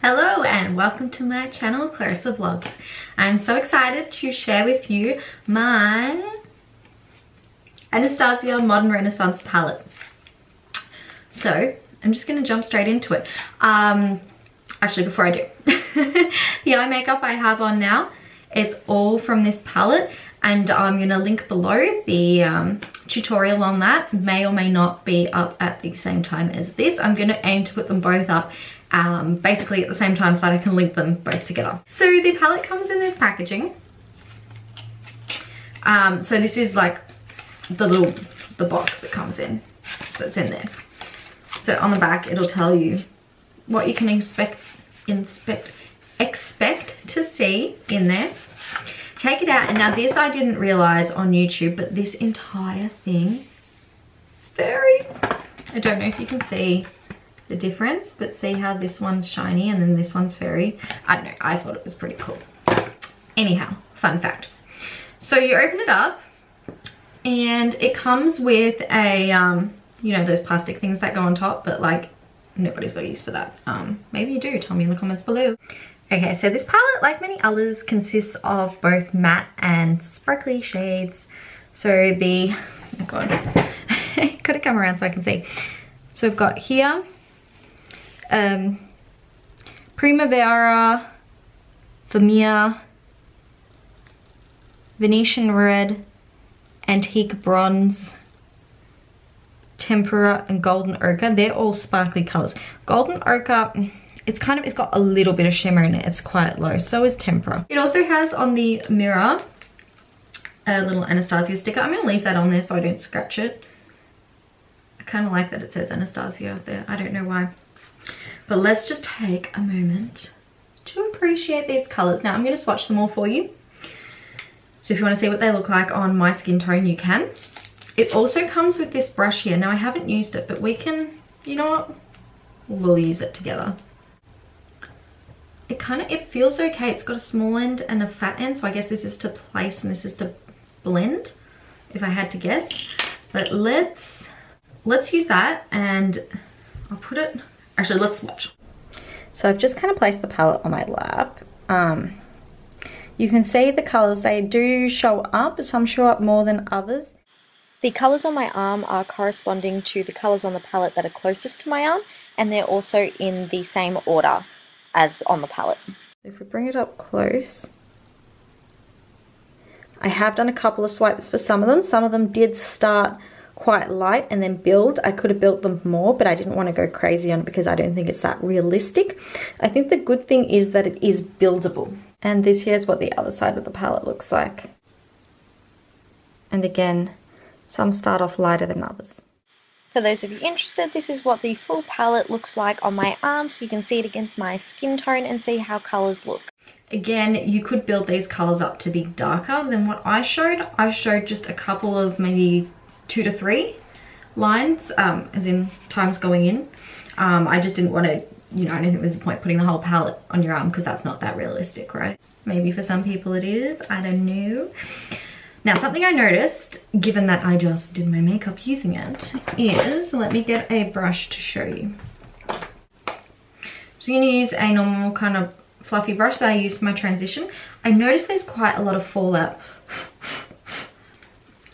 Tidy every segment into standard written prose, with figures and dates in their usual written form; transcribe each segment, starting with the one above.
Hello and welcome to my channel, ClarissaVLOGS. I'm so excited to share with you my Anastasia Modern Renaissance palette. So I'm just going to jump straight into it. Actually, before I do, the eye makeup I have on now, it's all from this palette, and I'm going to link below the tutorial on that. May or may not be up at the same time as this. I'm going to aim to put them both up basically at the same time so that I can link them both together. So the palette comes in this packaging. So this is like the box it comes in. So it's in there. So on the back it'll tell you what you can expect to see in there. Take it out, and now this I didn't realize on YouTube, but this entire thing is very, I don't know if you can see the difference, but see how this one's shiny and then this one's very, I don't know, I thought it was pretty cool. Anyhow, fun fact. So you open it up and it comes with a, you know, those plastic things that go on top, but like nobody's got use for that. Maybe you do, tell me in the comments below. Okay, so this palette, like many others, consists of both matte and sparkly shades. So the, oh my god, gotta come around so I can see. So we've got here, Primavera, Vermeer, Venetian Red, Antique Bronze, Tempera, and Golden Ochre. They're all sparkly colors. Golden Ochre, it's got a little bit of shimmer in it. It's quite low. So is Tempera. It also has on the mirror a little Anastasia sticker. I'm going to leave that on there so I don't scratch it. I kind of like that it says Anastasia there. I don't know why. But let's just take a moment to appreciate these colors. Now I'm going to swatch them all for you. So if you want to see what they look like on my skin tone, you can. It also comes with this brush here. Now I haven't used it, but we can, you know what? We'll use it together. It feels okay. It's got a small end and a fat end, so I guess this is to place and this is to blend, if I had to guess. But let's use that, and I'll put it, actually let's swatch. So I've just kind of placed the palette on my lap. You can see the colors, they do show up, some show up more than others. The colors on my arm are corresponding to the colors on the palette that are closest to my arm, and they're also in the same order as on the palette. If we bring it up close, I have done a couple of swipes for some of them. Some of them did start quite light and then build. I could have built them more, but I didn't want to go crazy on it because I don't think it's that realistic. I think the good thing is that it is buildable. And this here is what the other side of the palette looks like. And again, some start off lighter than others. For those of you interested, this is what the full palette looks like on my arm, so you can see it against my skin tone and see how colors look. Again, you could build these colors up to be darker than what I showed. I showed just a couple of maybe 2 to 3 lines, as in times going in. I just didn't want to, you know, I don't think there's a point putting the whole palette on your arm because that's not that realistic, right? Maybe for some people it is, I don't know. Now, something I noticed, given that I just did my makeup using it, is, let me get a brush to show you. So I'm going to use a normal kind of fluffy brush that I used for my transition. I noticed there's quite a lot of fallout.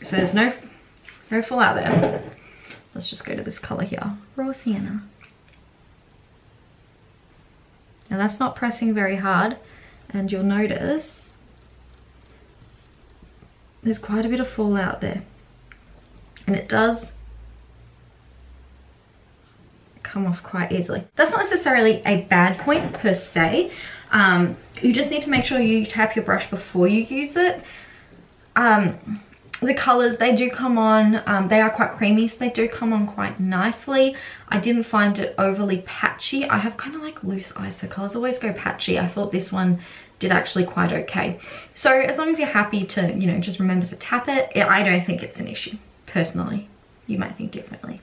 So there's no fallout there. Let's just go to this color here, Raw Sienna. Now that's not pressing very hard, and you'll notice there's quite a bit of fallout there, and it does come off quite easily. That's not necessarily a bad point per se. You just need to make sure you tap your brush before you use it. The colors, they do come on, they are quite creamy, so they do come on quite nicely. I didn't find it overly patchy. I have kind of like loose eyes, so colors always go patchy. I thought this one did actually quite okay. So as long as you're happy to, you know, just remember to tap it, I don't think it's an issue, personally. You might think differently.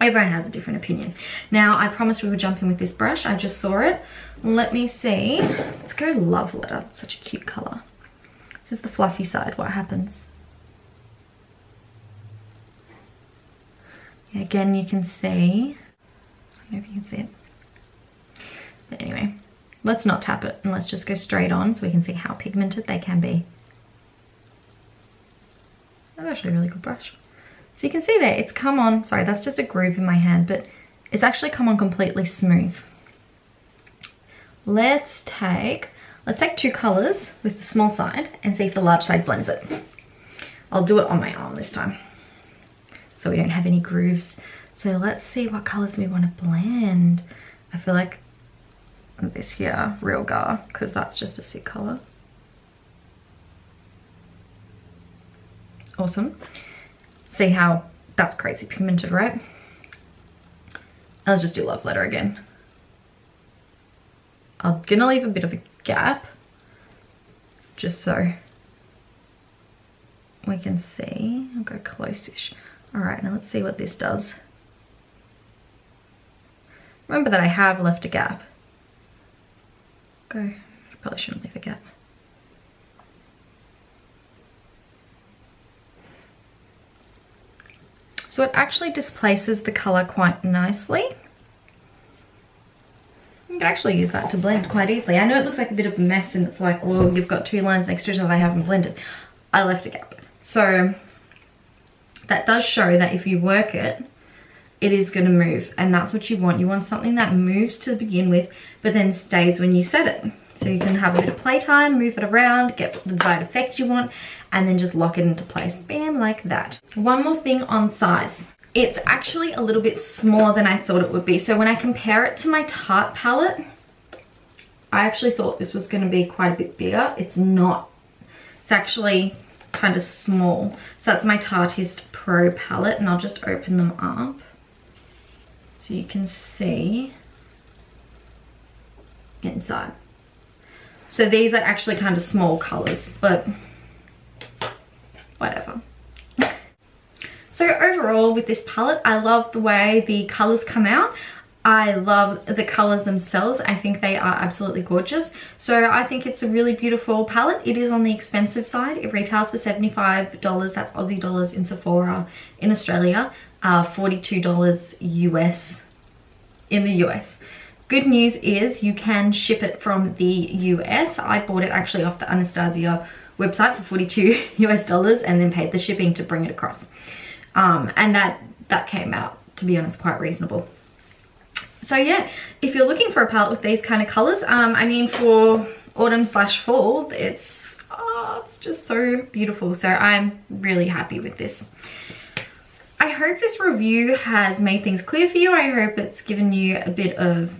Everyone has a different opinion. Now, I promised we would jump in with this brush. I just saw it. Let me see. Let's go Love Letter. It's such a cute color. This is the fluffy side. What happens? Again, you can see, I don't know if you can see it, but anyway, Let's not tap it and let's just go straight on so we can see how pigmented they can be. That's actually a really good brush. So you can see there, it's come on, sorry, that's just a groove in my hand, but it's actually come on completely smooth. Let's take 2 colors with the small side and see if the large side blends it. I'll do it on my arm this time, so we don't have any grooves. So let's see what colors we want to blend. I feel like this here, Real Gar, because that's just a sick color. Awesome. See how that's crazy pigmented, right? Let's just do Love Letter again. I'm gonna leave a bit of a gap just so we can see. I'll go close-ish. All right, now let's see what this does. Remember that I have left a gap. Probably shouldn't leave a gap. So it actually displaces the color quite nicely. You can actually use that to blend quite easily. I know it looks like a bit of a mess and it's like, well, you've got 2 lines next to each other I haven't blended. I left a gap. So that does show that if you work it, it is going to move, and that's what you want. You want something that moves to begin with, but then stays when you set it. So you can have a bit of playtime, move it around, get the desired effect you want, and then just lock it into place. Bam, like that. One more thing on size. It's actually a little bit smaller than I thought it would be. So when I compare it to my Tarte palette, I actually thought this was going to be quite a bit bigger. It's not. It's actually kind of small. So that's my Tarteist Pro Palette, and I'll just open them up so you can see inside. So these are actually kind of small colors, but whatever. So overall with this palette, I love the way the colors come out. I love the colors themselves. I think they are absolutely gorgeous. So I think it's a really beautiful palette. It is on the expensive side. It retails for $75. That's Aussie dollars in Sephora in Australia. $42 US in the US. Good news is you can ship it from the US. I bought it actually off the Anastasia website for $42 US and then paid the shipping to bring it across. And that came out, to be honest, quite reasonable. So yeah, if you're looking for a palette with these kind of colors, I mean for autumn/fall, it's just so beautiful. So I'm really happy with this. I hope this review has made things clear for you. I hope it's given you a bit of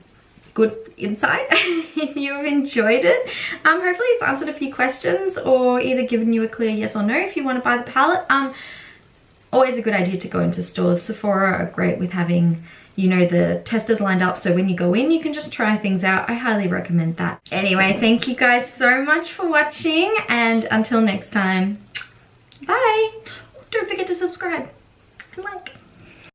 good insight. You've enjoyed it. Hopefully it's answered a few questions or either given you a clear yes or no if you want to buy the palette. Always a good idea to go into stores. Sephora are great with having, you know, the testers lined up, so when you go in you can just try things out. I highly recommend that. Anyway, thank you guys so much for watching, and until next time, bye. Don't forget to subscribe and like.